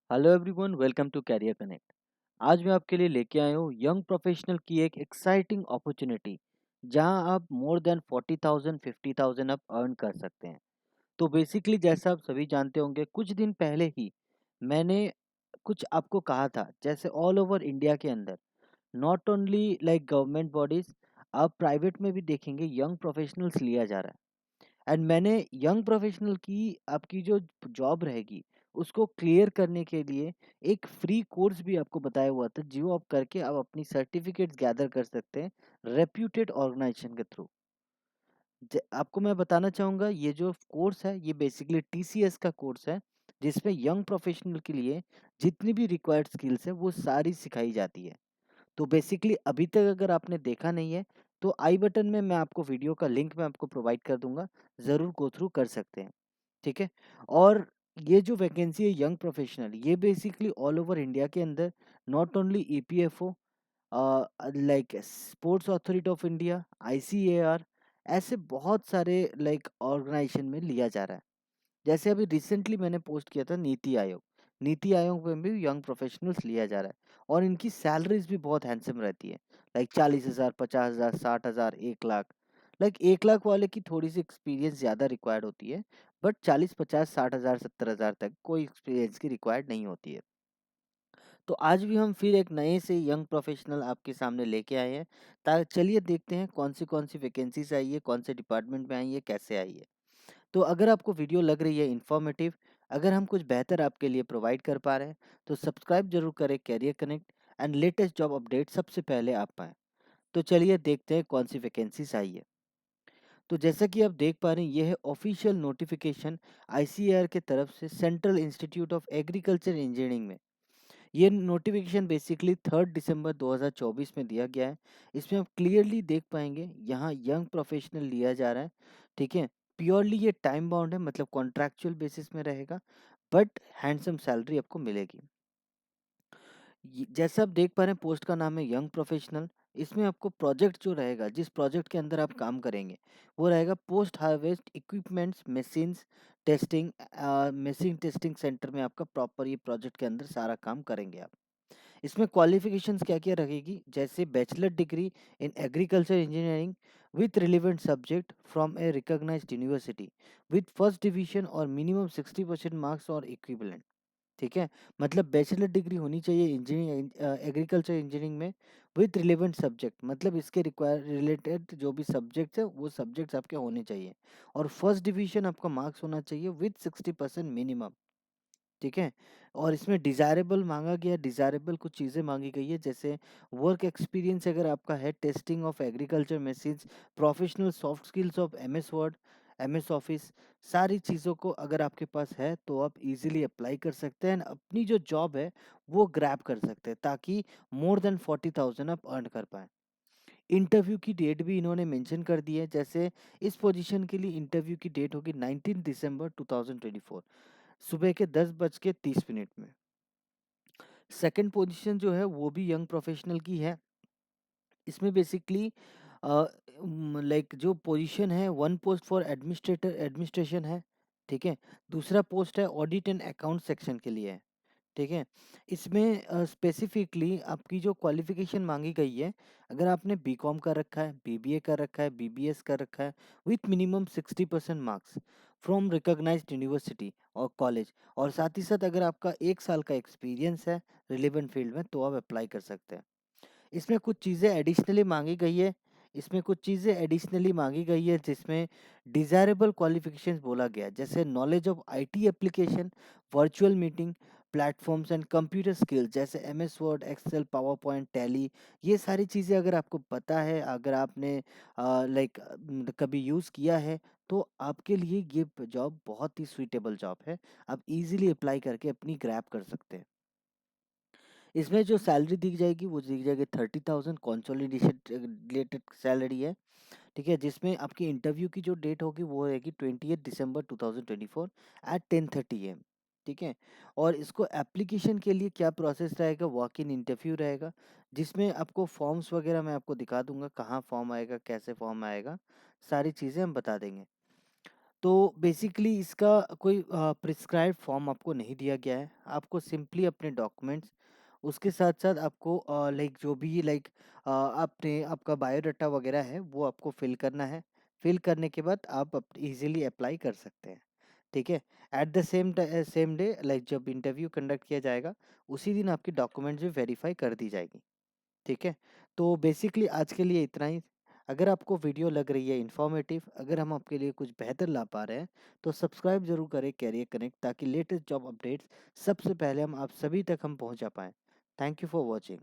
Hello everyone, welcome to career connect. आज मैं आपके लिए लेके आया हूँ यंग प्रोफेशनल की एक एक्साइटिंग अपॉर्चुनिटी, जहां आप मोर देन 40,000 50,000 आप अर्न कर सकते हैं। तो बेसिकली जैसा आप सभी जानते होंगे, कुछ दिन पहले ही मैंने कुछ आपको कहा था, जैसे ऑल ओवर इंडिया के अंदर not only like government bodies, आप प्राइवेट में भी देखेंगे यंग प्रोफेशनल्स लिया जा रहा है। एंड मैंने यंग प्रोफेशनल की आपकी जो जॉब रहेगी उसको क्लियर करने के लिए एक फ्री कोर्स भी आपको बताया हुआ था, जो आप करके आप अपनी सर्टिफिकेट्स गैदर कर सकते हैं रेप्यूटेड ऑर्गेनाइजेशन के थ्रू। आपको मैं बताना चाहूँगा, ये जो कोर्स है ये बेसिकली टीसीएस का कोर्स है, जिसमें यंग प्रोफेशनल के लिए जितनी भी रिक्वायर्ड स्किल्स है वो सारी सिखाई जाती है। तो बेसिकली अभी तक अगर आपने देखा नहीं है, तो आई बटन में मैं आपको वीडियो का लिंक मैं आपको प्रोवाइड कर दूंगा, ज़रूर गो थ्रू कर सकते हैं। ठीक है। और ये जो वैकेंसी है यंग प्रोफेशनल, ये बेसिकली ऑल ओवर इंडिया के अंदर not only EPFO, like sports authority of India, ICAR, ऐसे बहुत सारे लाइक ऑर्गेनाइजेशन में लिया जा रहा है। जैसे अभी रिसेंटली मैंने पोस्ट किया था नीति आयोग, नीति आयोग में भी यंग प्रोफेशनल्स लिया जा रहा है, और इनकी सैलरीज भी बहुत हैंडसम रहती है, लाइक 40,000, 50,000, 60,000, 1 लाख। लाइक 1 लाख वाले की थोड़ी सी एक्सपीरियंस ज़्यादा रिक्वायर्ड होती है, बट 40, 50, 60,000, 70,000 तक कोई एक्सपीरियंस की रिक्वायर्ड नहीं होती है। तो आज भी हम फिर एक नए से यंग प्रोफेशनल आपके सामने लेके आए हैं। चलिए देखते हैं कौन सी वैकेंसीज आई है, कौन से डिपार्टमेंट में आई है, कैसे आई है। तो अगर आपको वीडियो लग रही है इन्फॉर्मेटिव, अगर हम कुछ बेहतर आपके लिए प्रोवाइड कर पा रहे हैं, तो सब्सक्राइब जरूर करें career connect, and latest job update सबसे पहले आप पाएँ। तो चलिए देखते हैं कौन सी वैकेंसीज आई है। तो जैसा कि आप देख पा रहे हैं, ये है ऑफिशियल नोटिफिकेशन आईसीएआर के तरफ से central institute of agriculture engineering में। ये नोटिफिकेशन बेसिकली 3 दिसंबर 2024 में दिया गया है। इसमें आप क्लियरली देख पाएंगे, यहाँ यंग प्रोफेशनल लिया जा रहा है। ठीक है। प्योरली ये टाइम बाउंड है, मतलब कॉन्ट्रैक्चुअल बेसिस में रहेगा, बट हैंडसम सैलरी आपको मिलेगी। जैसे आप देख पा रहे हैं, पोस्ट का नाम है यंग प्रोफेशनल। इसमें आपको प्रोजेक्ट जो रहेगा, जिस प्रोजेक्ट के अंदर आप काम करेंगे, वो रहेगा post harvest equipments machines testing. Machine testing centre में आपका प्रॉपर ये प्रोजेक्ट के अंदर सारा काम करेंगे आप। इसमें क्वालिफिकेशंस क्या-क्या रहेगी, जैसे bachelor degree in agriculture engineering with relevant subject from a recognised university with first division और मिनिमम 60% मार्क्स और इक्विवेलेंट। ठीक है। मतलब बैचलर डिग्री होनी चाहिए इंजीनियरिंग, एग्रीकल्चर इंजीनियरिंग में, विथ रिलेवेंट सब्जेक्ट, मतलब इसके रिक्वायर रिलेटेड जो भी सब्जेक्ट्स है वो सब्जेक्ट्स आपके होने चाहिए, और फर्स्ट डिवीजन आपका मार्क्स होना चाहिए विथ 60% मिनिमम। ठीक है। और इसमें डिज़ायरेबल माँगा गया है, डिज़ायरेबल कुछ चीज़ें माँगी गई है, जैसे वर्क एक्सपीरियंस अगर आपका है, testing of agriculture machines, professional soft skills of MS word, MS office, सारी चीज़ों को अगर आपके पास है तो आप इजीली अप्लाई कर सकते हैं, अपनी जो जॉब है वो ग्रैब कर सकते हैं, ताकि मोर देन 40,000 आप अर्न कर पाएँ। इंटरव्यू की डेट भी इन्होंने मेंशन कर दी है, जैसे इस पोजीशन के लिए इंटरव्यू की डेट होगी 19 दिसंबर 2024, सुबह के 10:30 में। सेकंड पोजीशन जो है वो भी यंग प्रोफेशनल की है। इसमें बेसिकली लाइक जो पोजीशन है, one post for administrator administration है। ठीक है। दूसरा पोस्ट है ऑडिट एंड अकाउंट सेक्शन के लिए है। ठीक है। इसमें स्पेसिफिकली आपकी जो क्वालिफिकेशन मांगी गई है, अगर आपने बीकॉम कर रखा है, बीबीए कर रखा है, बीबीएस कर रखा है, with minimum 60% marks from recognised university और कॉलेज, और साथ ही साथ अगर आपका 1 साल का एक्सपीरियंस है रिलेवेंट फील्ड में, तो आप अप्लाई कर सकते हैं। इसमें कुछ चीज़ें एडिशनली माँगी गई है, जिसमें डिज़ायरेबल क्वालिफ़िकेशंस बोला गया है, जैसे knowledge of IT application, virtual meeting, platforms and computer skills, जैसे MS Word, Excel, PowerPoint, Tally, ये सारी चीज़ें अगर आपको पता है, अगर आपने लाइक कभी यूज़ किया है, तो आपके लिए ये जॉब बहुत ही सूटेबल जॉब है। आप ईज़िली अप्लाई करके अपनी ग्रैब कर सकते हैं। इसमें जो सैलरी दी जाएगी वो दी जाएगी 30,000 कंसोलिडेटेड सैलरी है। ठीक है। जिसमें आपकी इंटरव्यू की जो डेट होगी वो रहेगी 28 दिसंबर 2024 एट 10:30 AM। ठीक है। और इसको एप्लीकेशन के लिए क्या प्रोसेस रहेगा, वॉक इन इंटरव्यू रहेगा, जिसमें आपको फॉर्म्स वगैरह मैं आपको दिखा दूंगा, कहाँ फॉर्म आएगा, कैसे फॉर्म आएगा, सारी चीज़ें हम बता देंगे। तो बेसिकली इसका कोई प्रिस्क्राइब्ड फॉर्म आपको नहीं दिया गया है। आपको सिंपली अपने डॉक्यूमेंट्स, उसके साथ-साथ आपको लाइक जो भी लाइक आपने आपका बायोडाटा वगैरह है वो आपको फिल करना है। फिल करने के बाद आप ईज़िली अप्लाई कर सकते हैं। ठीक है? At the same day like जब इंटरव्यू कंडक्ट किया जाएगा, उसी दिन आपकी डॉक्यूमेंट्स भी वेरीफाई कर दी जाएगी। ठीक है? तो बेसिकली आज के लिए इतना ही। अगर आपको वीडियो लग रही है इन्फॉर्मेटिव, अगर हम आपके लिए कुछ बेहतर ला पा रहे हैं, तो सब्सक्राइब ज़रूर करें कैरियर कनेक्ट, ताकि लेटेस्ट जॉब अपडेट्स सबसे पहले हम आप सभी तक हम पहुँचा पाएँ। Thank you for watching.